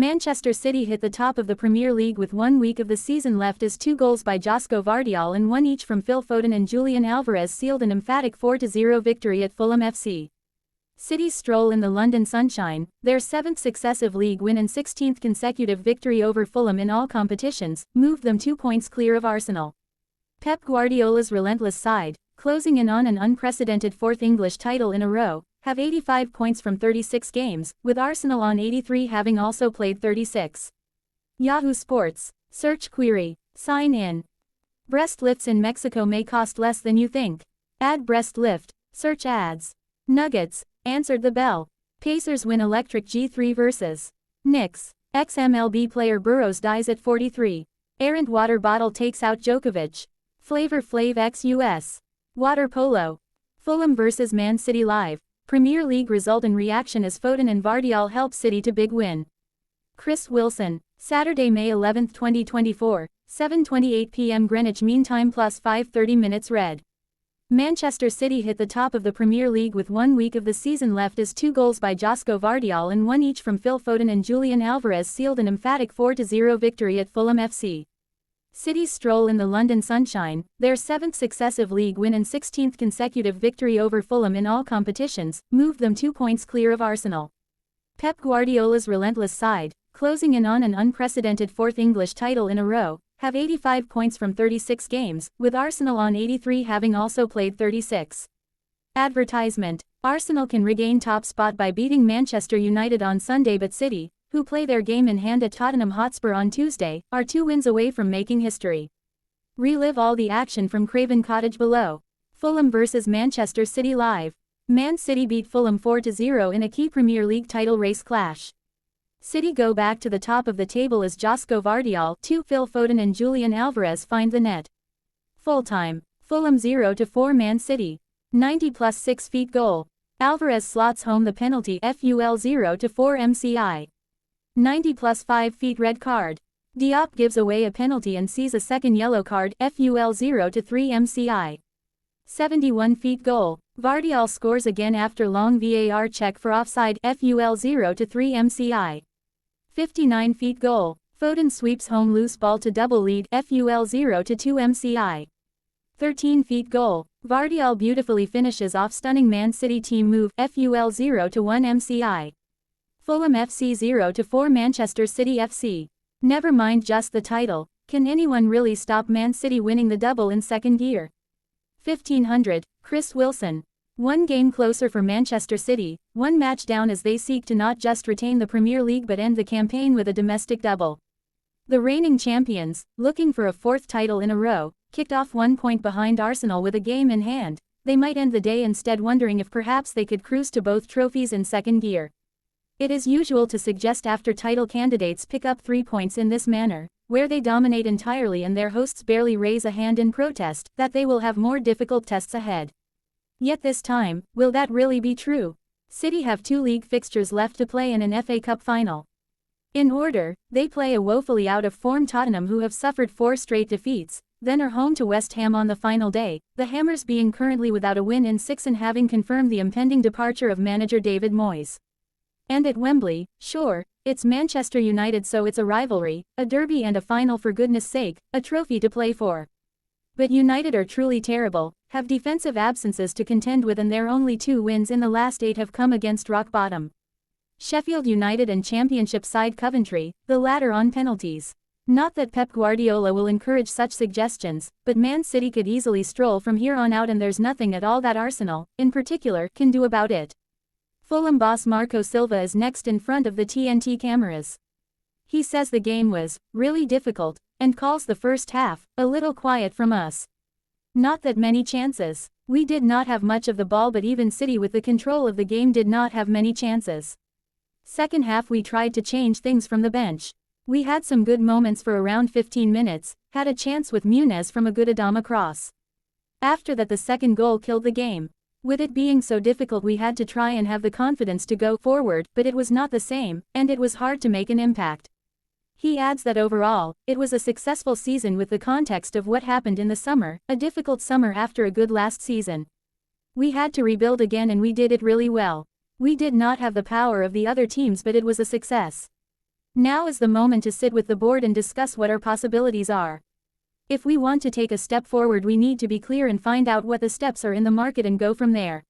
Manchester City hit the top of the Premier League with 1 week of the season left as 2 goals by Gvardiol and 1 each from Phil Foden and Julian Alvarez sealed an emphatic 4-0 victory at Fulham FC. City's stroll in the London sunshine, their 7th successive league win and 16th consecutive victory over Fulham in all competitions, moved them 2 points clear of Arsenal. Pep Guardiola's relentless side, closing in on an unprecedented 4th English title in a row, have 85 points from 36 games, with Arsenal on 83 having also played 36. Yahoo Sports. Search query. Sign in. Breast lifts in Mexico may cost less than you think. Add breast lift. Search ads. Nuggets. Answered the bell. Pacers win electric G3 versus Knicks. Ex-MLB player Burrows dies at 43. Errant water bottle takes out Djokovic. Flavor Flav ex-US. Water polo. Fulham vs Man City live. Premier League result and reaction as Foden and Gvardiol help City to big win. Chris Wilson. Saturday, May 11, 2024, 7:28 p.m. Greenwich Mean Time plus 5:30 minutes red. Manchester City hit the top of the Premier League with 1 week of the season left as 2 goals by Gvardiol and 1 each from Phil Foden and Julian Alvarez sealed an emphatic 4-0 victory at Fulham FC. City's stroll in the London sunshine, their 7th successive league win and 16th consecutive victory over Fulham in all competitions, moved them 2 points clear of Arsenal. Pep Guardiola's relentless side, closing in on an unprecedented 4th English title in a row, have 85 points from 36 games, with Arsenal on 83 having also played 36. Advertisement. Arsenal can regain top spot by beating Manchester United on Sunday, but City, who play their game in hand at Tottenham Hotspur on Tuesday, are 2 wins away from making history. Relive all the action from Craven Cottage below. Fulham vs Manchester City live. Man City beat Fulham 4-0 in a key Premier League title race clash. City go back to the top of the table as Gvardiol, 2 Phil Foden and Julian Alvarez find the net. Full time. Fulham 0-4 Man City. 90 plus 6 feet goal. Alvarez slots home the penalty. FUL 0-4 MCI. 90 plus 5 feet red card. Diop gives away a penalty and sees a second yellow card. FUL 0-3 MCI. 71 feet goal. Gvardiol scores again after long VAR check for offside. FUL 0-3 MCI. 59 feet goal. Foden sweeps home loose ball to double lead. FUL 0-2 MCI. 13 feet goal. Gvardiol beautifully finishes off stunning Man City team move. FUL 0-1 MCI. Fulham FC 0-4 Manchester City FC. Never mind just the title, can anyone really stop Man City winning the double in second gear? 1500, Chris Wilson. 1 game closer for Manchester City, 1 match down as they seek to not just retain the Premier League but end the campaign with a domestic double. The reigning champions, looking for a 4th title in a row, kicked off 1 point behind Arsenal with a game in hand. They might end the day instead wondering if perhaps they could cruise to both trophies in second gear. It is usual to suggest after title candidates pick up 3 points in this manner, where they dominate entirely and their hosts barely raise a hand in protest, that they will have more difficult tests ahead. Yet this time, will that really be true? City have 2 league fixtures left to play in an FA Cup final. In order, they play a woefully out-of-form Tottenham who have suffered 4 straight defeats, then are home to West Ham on the final day, the Hammers being currently without a win in 6 and having confirmed the impending departure of manager David Moyes. And at Wembley, sure, it's Manchester United so it's a rivalry, a derby and a final for goodness sake, a trophy to play for. But United are truly terrible, have defensive absences to contend with and their only 2 wins in the last 8 have come against rock bottom Sheffield United and Championship side Coventry, the latter on penalties. Not that Pep Guardiola will encourage such suggestions, but Man City could easily stroll from here on out and there's nothing at all that Arsenal, in particular, can do about it. Fulham boss Marco Silva is next in front of the TNT cameras. He says the game was really difficult, and calls the first half a little quiet from us. Not that many chances. We did not have much of the ball, but even City with the control of the game did not have many chances. Second half we tried to change things from the bench. We had some good moments for around 15 minutes, had a chance with Muniz from a good Adama cross. After that the second goal killed the game. With it being so difficult we had to try and have the confidence to go forward, but it was not the same, and it was hard to make an impact. He adds that overall, it was a successful season with the context of what happened in the summer, a difficult summer after a good last season. We had to rebuild again and we did it really well. We did not have the power of the other teams but it was a success. Now is the moment to sit with the board and discuss what our possibilities are. If we want to take a step forward, we need to be clear and find out what the steps are in the market and go from there.